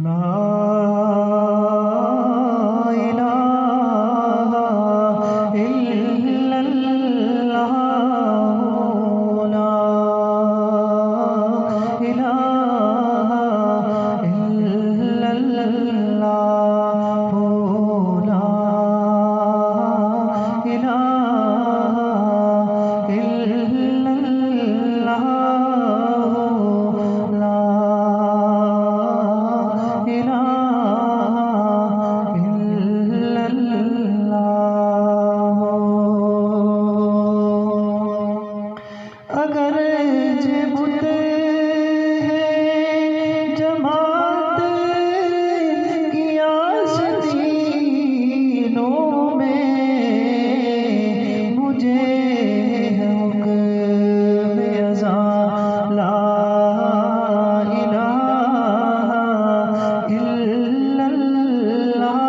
لا الہ الا اللہ، لا الہ الا اللہ، لا الہ الا اللہ، لا اگر بت جماعت کی آستینوں میں، مجھے حکم اذان لا الہ الا اللہ،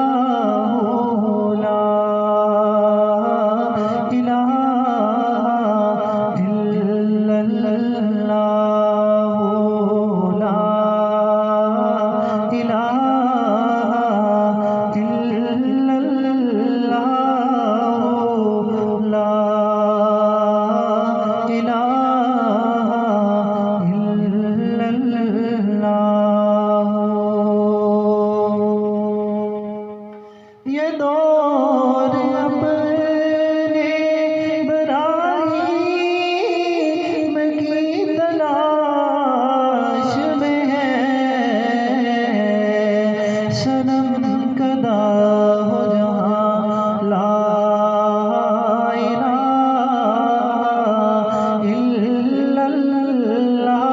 لا الہ یہ دور اپنے براہیم کی تلاش میں ہے، صنم کدا ہو جہاں لا الہ الا اللہ،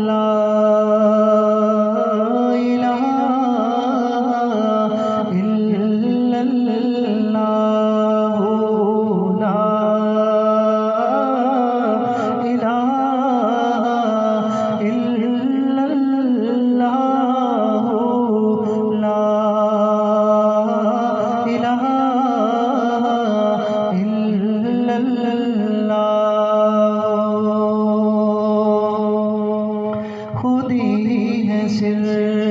لا الہ الا اللہ، لا الہ الا اللہ، لا الہ الا اللہ، خودی ہے سر